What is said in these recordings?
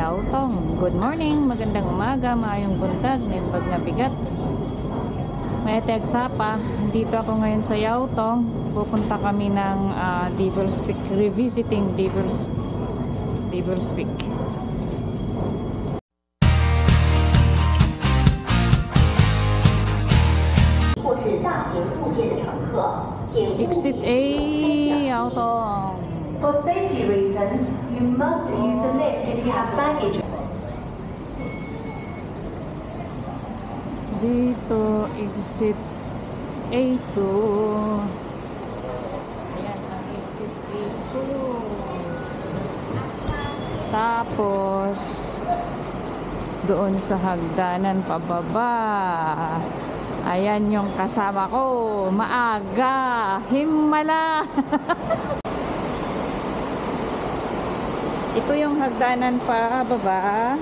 Yautong. Good morning, magandang umaga, maayong buntag, nimbag na bigat. May tegsapa, dito ako ngayon sa Yautong. Pupunta kami ng Devil's Peak, revisiting Devil's Peak. Exit A, Yautong. For safety reasons, you must use the lift if you have baggage. Dito, exit A2. Ayan ang exit A2. Tapos, doon sa hagdanan pababa. Ayan yung kasama ko. Maaga. Himala. Ito yung hagdanan pa baba.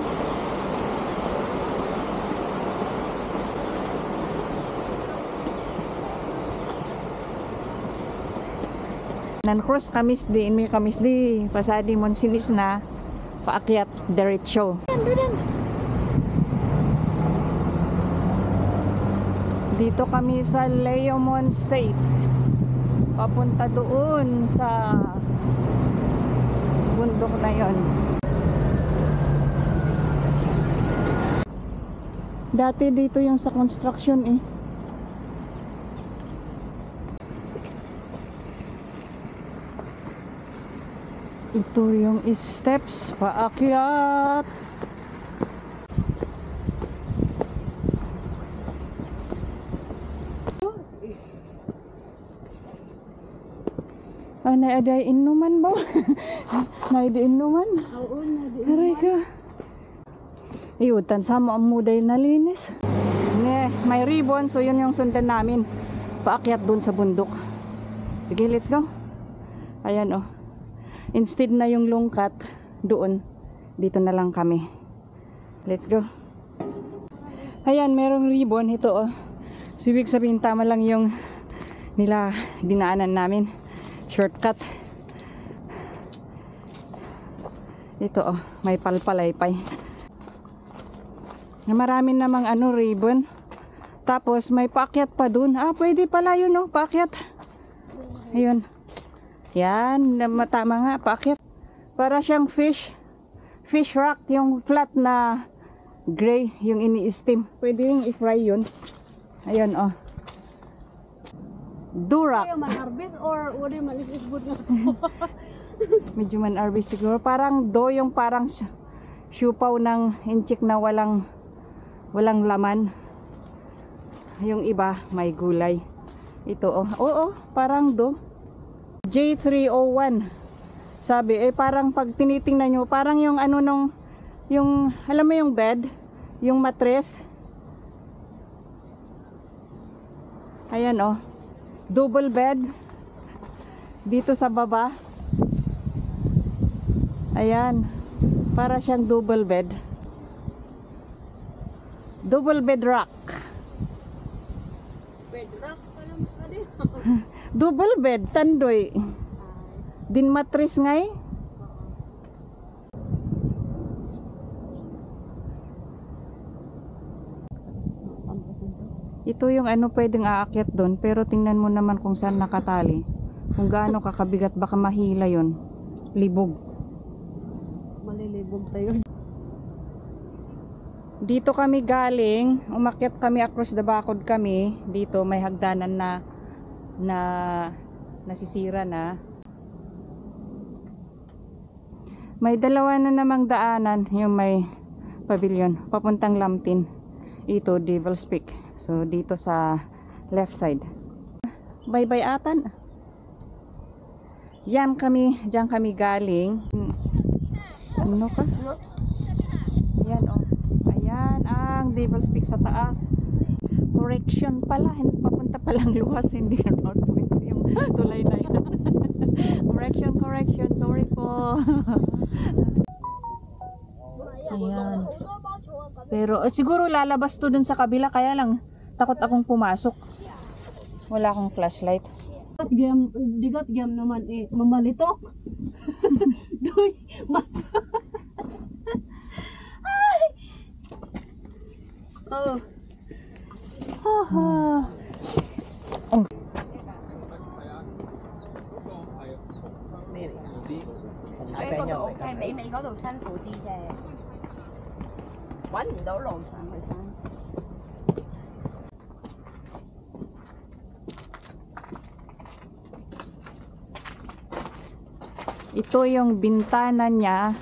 Nan-cross Kamisdi, may Kamisdi, pasadi Monsinis na, paakyat diretso. Dito kami sa Leomon State. Papunta doon sa bundok na yon. Dati dito yung sa construction eh. Ito yung steps paakyat. Naaday inuman ba? Naaday inuman? Oo, naaday inuman. Aray ka. Iutan sa mo ang muday na linis. May ribbon, so yun yung sundan namin. Paakyat dun sa bundok. Sige, let's go. Ayan oh. Instead na yung lungkat doon, dito na lang kami. Let's go. Ayan, merong ribbon. Ito oh. So, ibig sabihin tama lang yung nila dinaanan namin. Shortcut. Ito oh, may palpalaypay. Marami namang ribbon. Tapos may paakyat pa dun. Pwede pala yun oh, paakyat. Ayun. Yan, tama nga, paakyat. Para siyang fish rock, yung flat na gray, yung ini-steam. Pwede yung i-fry yun. Ayun oh. Durak. Man-harvest or what do you man is good na? Medyo man-harvest siguro. Parang yung parang siupaw ng inchik na walang laman. Yung iba may gulay. Ito oh. Oo, parang J301. Sabi, parang pag tinitingnan nyo, parang yung yung, alam mo yung bed, yung mattress. Ayan oh. Double bed dito sa baba. Ayan, para siyang double bed rock. Double bed tandoy din mattress ngay. Ito yung pwedeng aakyat doon, pero tingnan mo naman kung saan nakatali. Kung gaano kakabigat, baka mahila yon. Libog. Malilibog tayo. Dito kami galing, umakyat kami across the bakod kami. Dito may hagdanan na nasisira na. May dalawa na namang daanan, yung may pavilion, papuntang Lamtin. Ito, Devil's Peak. So, dito sa left side. Bye-bye atan. Diyan kami galing. Ano ka? Yan oh. Ayan ang Devil's Peak sa taas. Correction pala, papunta palang luwas, hindi na North Point yung tulay na yan. Correction, sorry po. Ayan. Pero siguro lalabas to dun sa kabila, kaya lang takot akong pumasok. Wala akong flashlight. Digat gam naman mamalitok. Doy, Haha. Oh. 咩嚟㗎？唔知。踩餅又嚟㗎。尾嗰度辛苦啲啫，揾唔到路上去山。Ito yung bintana niya.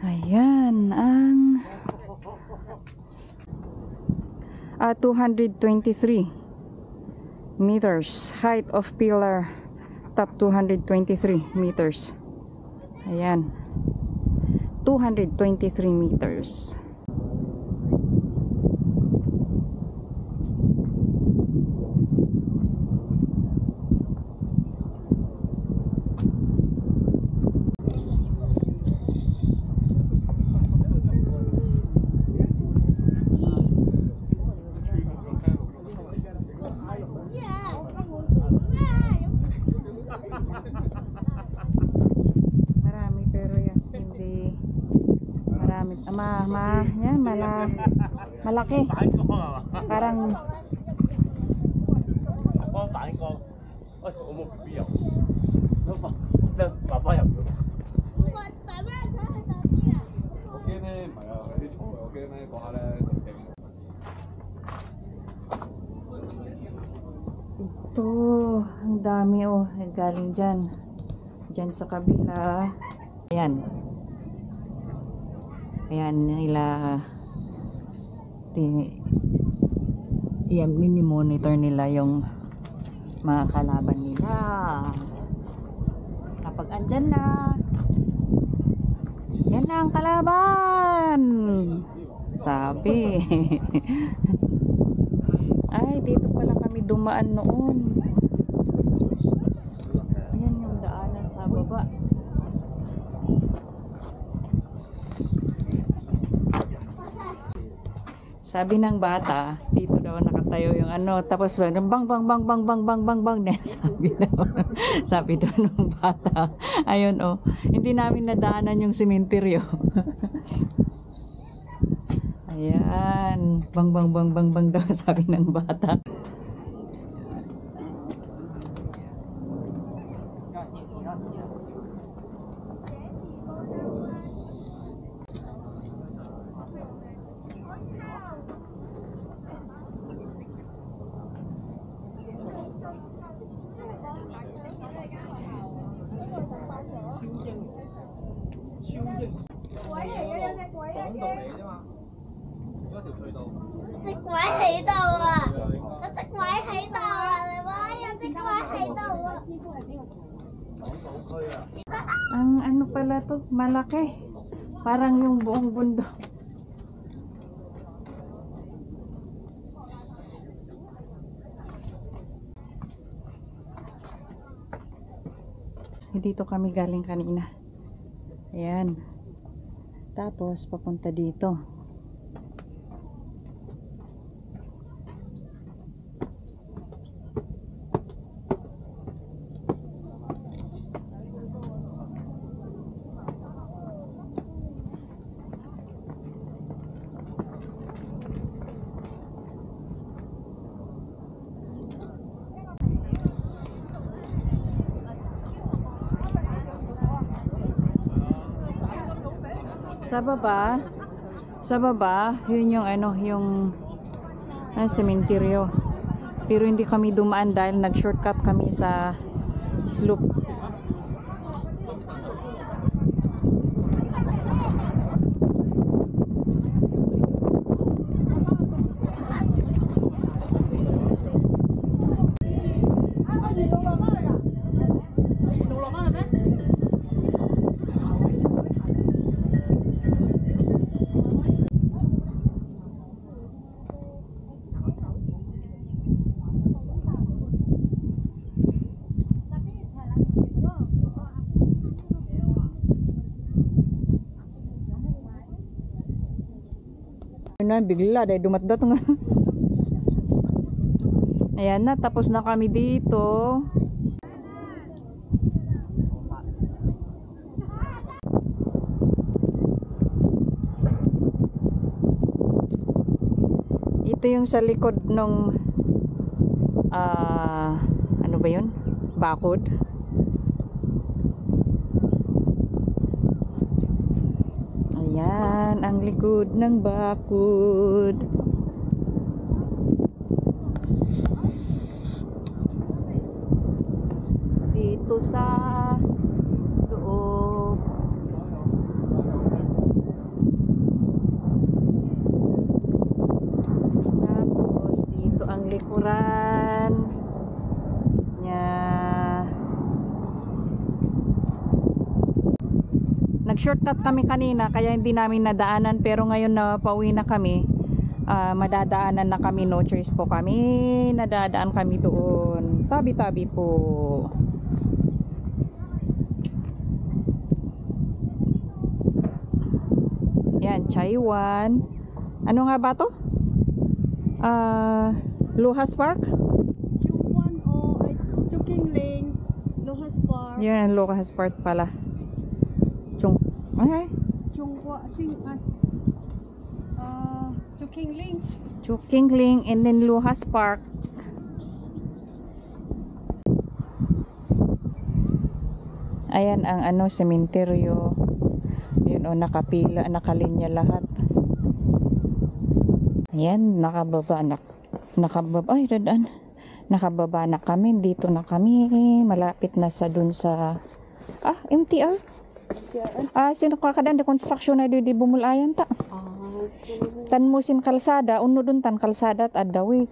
Ayan ang 223 meters height of pillar, top 223 meters. Ayan, 223 meters. Marami pero yan hindi marami. Yan, malaki. Parang ito, ang dami oh, galing dyan. Dyan sa kabila. Ayan. Ayan nila. Yan, mini-monitor nila yung mga kalaban nila. Kapag andyan na, yan na ang kalaban! Sabi. Ay, dito pala kami dumaan noon. Ayan yung daanan sa baba. Sabi ng bata, dito daw nakatayo yung ano, tapos bang bang bang bang bang bang bang bang bang sabi daw ng bata. Ayun oh, hindi namin nadaanan yung sementeryo. Ayan, bang bang bang bang bang daw sabi ng bata. Ang ano pala to, malaki. Parang yung buong bundok. Dito kami galing kanina. Ayan. Tapos papunta dito. Sa baba, yun yung ano, yung sementeryo. Pero hindi kami dumaan dahil nag-shortcut kami sa slope. Na, bigla dahil dumatdat nga. Ayan na, tapos na kami dito. Ito yung sa likod nung ano ba yun? Bakod. Ayan, ang likod ng bakod. Dito sa loob. Tapos dito ang likuran niya. Nag-shortcut kami kanina kaya hindi namin nadaanan, pero ngayon na pauwi na kami, madadaanan na kami, no choice po kami, nadadaan kami doon, tabi-tabi po. Yan, Chaiwan. Ano nga ba to? Luhas Park? Chungwan o Chukingling, Lohas Park, Yan, Luhas Park pala. Okay. Chukingling. Chukingling and then Luhas Park. Ayan ang ano, sementeryo. Yun o, nakapila, nakalinya lahat. Ayan, nakababa na kami. Dito na kami. Malapit na sa dun sa MTR. Sino kakadaan de construction na di bumulayan ta. Tan musin kalsada, uno dun tan kalsada at adawi.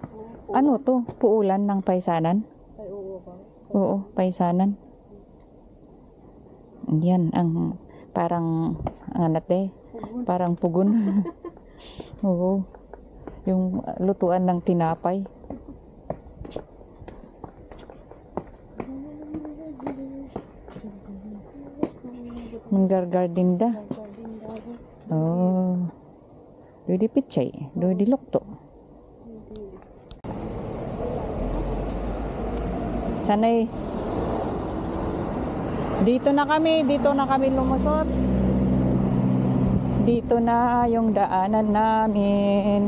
Ano to? Puulan ng paisanan? Oo, paisanan. Yan ang parang parang pugon. Oo. Yung lutuan ng tinapay. Manggar-garden da. Oh. Doi di pichay, doi di lukto. Sanay. Dito na kami lumusot. Dito na yung daanan namin.